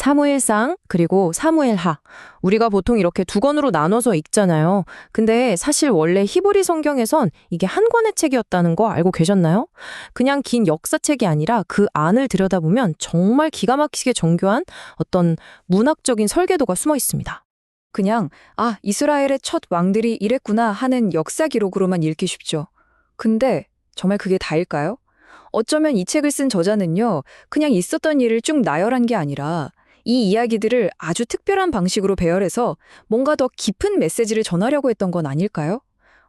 사무엘상 그리고 사무엘하. 우리가 보통 이렇게 두 권으로 나눠서 읽잖아요. 근데 사실 원래 히브리 성경에선 이게 한 권의 책이었다는 거 알고 계셨나요? 그냥 긴 역사책이 아니라 그 안을 들여다보면 정말 기가 막히게 정교한 어떤 문학적인 설계도가 숨어 있습니다. 그냥 이스라엘의 첫 왕들이 이랬구나 하는 역사 기록으로만 읽기 쉽죠. 근데 정말 그게 다일까요? 어쩌면 이 책을 쓴 저자는요, 그냥 있었던 일을 쭉 나열한 게 아니라 이 이야기들을 아주 특별한 방식으로 배열해서 뭔가 더 깊은 메시지를 전하려고 했던 건 아닐까요?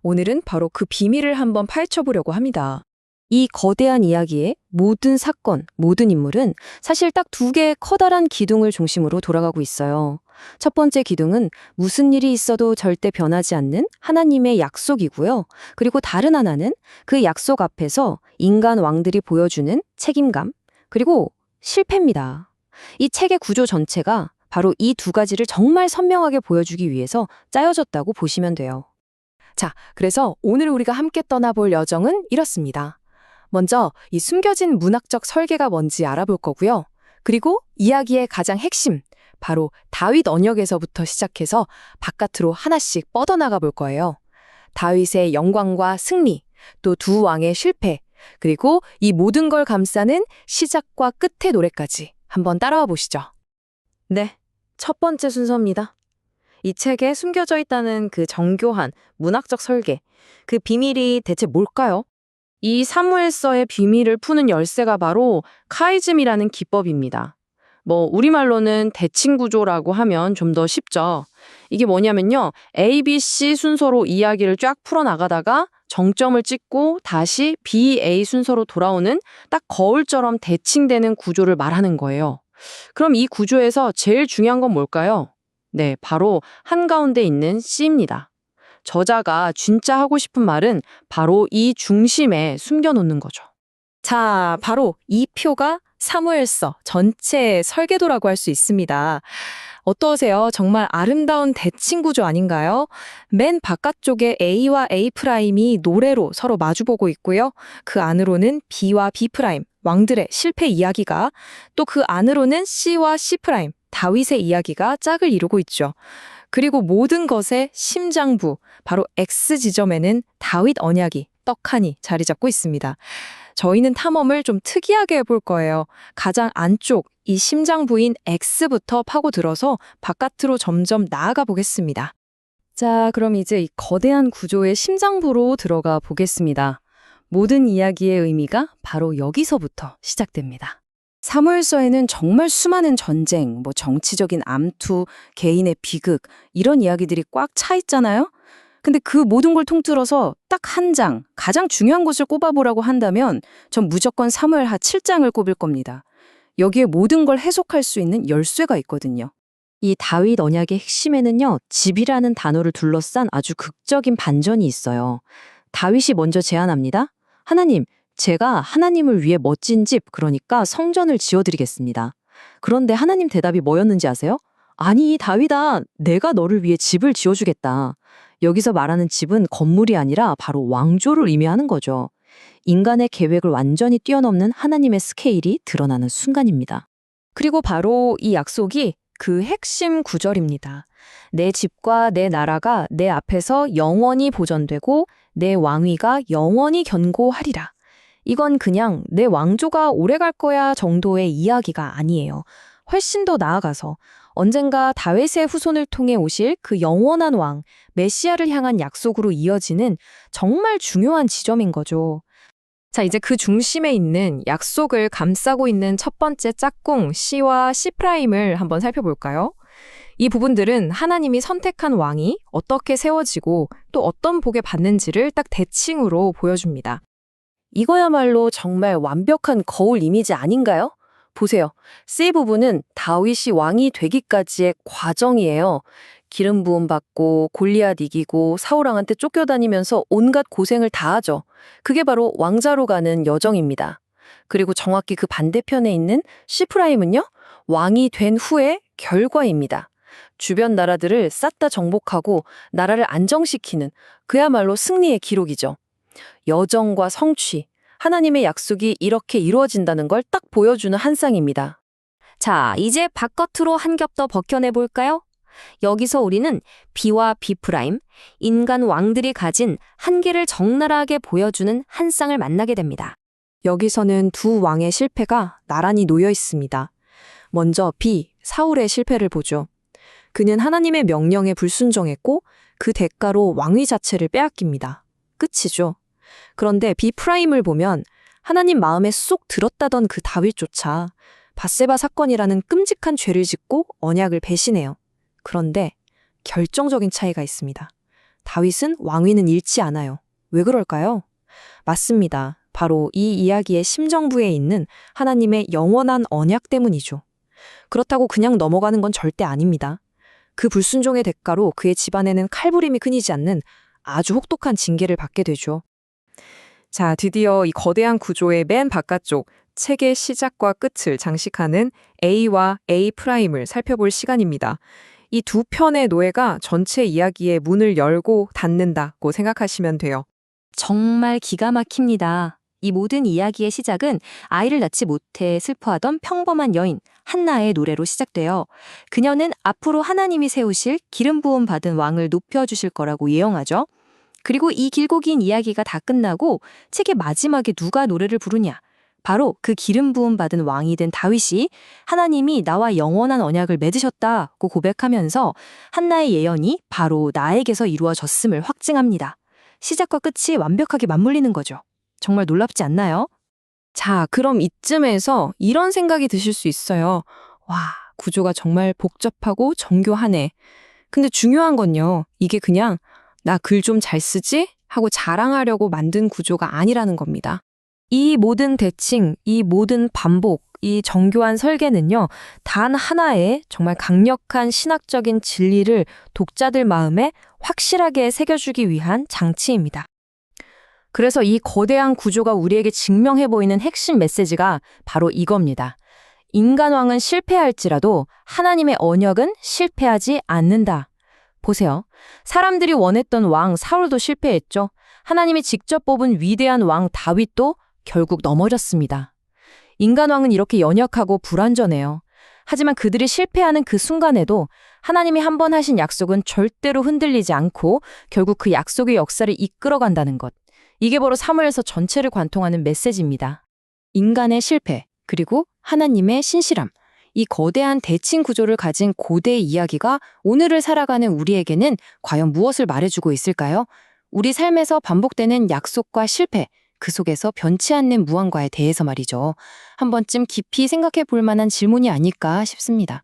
오늘은 바로 그 비밀을 한번 파헤쳐보려고 합니다. 이 거대한 이야기의 모든 사건, 모든 인물은 사실 딱 두 개의 커다란 기둥을 중심으로 돌아가고 있어요. 첫 번째 기둥은 무슨 일이 있어도 절대 변하지 않는 하나님의 약속이고요. 그리고 다른 하나는 그 약속 앞에서 인간 왕들이 보여주는 책임감, 그리고 실패입니다. 이 책의 구조 전체가 바로 이 두 가지를 정말 선명하게 보여주기 위해서 짜여졌다고 보시면 돼요. 자, 그래서 오늘 우리가 함께 떠나볼 여정은 이렇습니다. 먼저 이 숨겨진 문학적 설계가 뭔지 알아볼 거고요. 그리고 이야기의 가장 핵심, 바로 다윗 언역에서부터 시작해서 바깥으로 하나씩 뻗어나가 볼 거예요. 다윗의 영광과 승리, 또 두 왕의 실패, 그리고 이 모든 걸 감싸는 시작과 끝의 노래까지 한번 따라와 보시죠. 네, 첫 번째 순서입니다. 이 책에 숨겨져 있다는 그 정교한 문학적 설계, 그 비밀이 대체 뭘까요? 이 사무엘서의 비밀을 푸는 열쇠가 바로 카이즘이라는 기법입니다. 우리말로는 대칭 구조라고 하면 좀 더 쉽죠. 이게 뭐냐면요. A, B, C 순서로 이야기를 쫙 풀어나가다가 정점을 찍고 다시 B, A 순서로 돌아오는 딱 거울처럼 대칭되는 구조를 말하는 거예요. 그럼 이 구조에서 제일 중요한 건 뭘까요? 네, 바로 한가운데 있는 C입니다. 저자가 진짜 하고 싶은 말은 바로 이 중심에 숨겨놓는 거죠. 자, 바로 이 표가 사무엘서 전체의 설계도라고 할 수 있습니다. 어떠세요? 정말 아름다운 대칭 구조 아닌가요? 맨 바깥쪽에 A와 A'이 노래로 서로 마주보고 있고요. 그 안으로는 B와 B', 왕들의 실패 이야기가, 또 그 안으로는 C와 C', 다윗의 이야기가 짝을 이루고 있죠. 그리고 모든 것의 심장부, 바로 X 지점에는 다윗 언약이 떡하니 자리 잡고 있습니다. 저희는 탐험을 좀 특이하게 해볼 거예요. 가장 안쪽 이 심장부인 X부터 파고들어서 바깥으로 점점 나아가 보겠습니다. 자, 그럼 이제 이 거대한 구조의 심장부로 들어가 보겠습니다. 모든 이야기의 의미가 바로 여기서부터 시작됩니다. 사무엘서에는 정말 수많은 전쟁, 정치적인 암투, 개인의 비극, 이런 이야기들이 꽉 차 있잖아요? 근데 그 모든 걸 통틀어서 딱 한 장, 가장 중요한 것을 꼽아보라고 한다면 전 무조건 사무엘하 7장을 꼽을 겁니다. 여기에 모든 걸 해석할 수 있는 열쇠가 있거든요. 이 다윗 언약의 핵심에는요, 집이라는 단어를 둘러싼 아주 극적인 반전이 있어요. 다윗이 먼저 제안합니다. 하나님, 제가 하나님을 위해 멋진 집, 그러니까 성전을 지어드리겠습니다. 그런데 하나님 대답이 뭐였는지 아세요? 아니, 다윗아, 내가 너를 위해 집을 지어주겠다. 여기서 말하는 집은 건물이 아니라 바로 왕조를 의미하는 거죠. 인간의 계획을 완전히 뛰어넘는 하나님의 스케일이 드러나는 순간입니다. 그리고 바로 이 약속이 그 핵심 구절입니다. 내 집과 내 나라가 내 앞에서 영원히 보존되고 내 왕위가 영원히 견고하리라. 이건 그냥 내 왕조가 오래 갈 거야 정도의 이야기가 아니에요. 훨씬 더 나아가서 언젠가 다윗의 후손을 통해 오실 그 영원한 왕, 메시아를 향한 약속으로 이어지는 정말 중요한 지점인 거죠. 자, 이제 그 중심에 있는 약속을 감싸고 있는 첫 번째 짝꿍 C와 C'을 한번 살펴볼까요? 이 부분들은 하나님이 선택한 왕이 어떻게 세워지고 또 어떤 복을 받는지를 딱 대칭으로 보여줍니다. 이거야말로 정말 완벽한 거울 이미지 아닌가요? 보세요. C 부분은 다윗이 왕이 되기까지의 과정이에요. 기름 부음 받고 골리앗 이기고 사울왕한테 쫓겨다니면서 온갖 고생을 다 하죠. 그게 바로 왕자로 가는 여정입니다. 그리고 정확히 그 반대편에 있는 C'은요, 왕이 된 후의 결과입니다. 주변 나라들을 싹 다 정복하고 나라를 안정시키는 그야말로 승리의 기록이죠. 여정과 성취, 하나님의 약속이 이렇게 이루어진다는 걸 딱 보여주는 한 쌍입니다. 자, 이제 바깥으로 한 겹 더 벗겨내 볼까요? 여기서 우리는 B와 B', 인간 왕들이 가진 한계를 적나라하게 보여주는 한 쌍을 만나게 됩니다. 여기서는 두 왕의 실패가 나란히 놓여 있습니다. 먼저 B, 사울의 실패를 보죠. 그는 하나님의 명령에 불순종했고 그 대가로 왕위 자체를 빼앗깁니다. 끝이죠. 그런데 B'을 보면 하나님 마음에 쏙 들었다던 그 다윗조차 밧세바 사건이라는 끔찍한 죄를 짓고 언약을 배신해요. 그런데 결정적인 차이가 있습니다. 다윗은 왕위는 잃지 않아요. 왜 그럴까요? 맞습니다. 바로 이 이야기의 심정부에 있는 하나님의 영원한 언약 때문이죠. 그렇다고 그냥 넘어가는 건 절대 아닙니다. 그 불순종의 대가로 그의 집안에는 칼부림이 끊이지 않는 아주 혹독한 징계를 받게 되죠. 자, 드디어 이 거대한 구조의 맨 바깥쪽 책의 시작과 끝을 장식하는 A와 A'을 살펴볼 시간입니다. 이 두 편의 노예가 전체 이야기의 문을 열고 닫는다고 생각하시면 돼요. 정말 기가 막힙니다. 이 모든 이야기의 시작은 아이를 낳지 못해 슬퍼하던 평범한 여인 한나의 노래로 시작돼요. 그녀는 앞으로 하나님이 세우실 기름 부음 받은 왕을 높여주실 거라고 예언하죠. 그리고 이 길고 긴 이야기가 다 끝나고 책의 마지막에 누가 노래를 부르냐? 바로 그 기름 부음 받은 왕이 된 다윗이 하나님이 나와 영원한 언약을 맺으셨다고 고백하면서 한나의 예언이 바로 나에게서 이루어졌음을 확증합니다. 시작과 끝이 완벽하게 맞물리는 거죠. 정말 놀랍지 않나요? 자, 그럼 이쯤에서 이런 생각이 드실 수 있어요. 와, 구조가 정말 복잡하고 정교하네. 근데 중요한 건요, 이게 그냥 나 글 좀 잘 쓰지? 하고 자랑하려고 만든 구조가 아니라는 겁니다. 이 모든 대칭, 이 모든 반복, 이 정교한 설계는요, 단 하나의 정말 강력한 신학적인 진리를 독자들 마음에 확실하게 새겨주기 위한 장치입니다. 그래서 이 거대한 구조가 우리에게 증명해 보이는 핵심 메시지가 바로 이겁니다. 인간왕은 실패할지라도 하나님의 언약은 실패하지 않는다. 보세요. 사람들이 원했던 왕 사울도 실패했죠. 하나님이 직접 뽑은 위대한 왕 다윗도 결국 넘어졌습니다. 인간왕은 이렇게 연약하고 불완전해요. 하지만 그들이 실패하는 그 순간에도 하나님이 한 번 하신 약속은 절대로 흔들리지 않고 결국 그 약속의 역사를 이끌어간다는 것. 이게 바로 사무엘서 전체를 관통하는 메시지입니다. 인간의 실패, 그리고 하나님의 신실함. 이 거대한 대칭 구조를 가진 고대 이야기가 오늘을 살아가는 우리에게는 과연 무엇을 말해주고 있을까요? 우리 삶에서 반복되는 약속과 실패, 그 속에서 변치 않는 무언가에 대해서 말이죠. 한 번쯤 깊이 생각해 볼 만한 질문이 아닐까 싶습니다.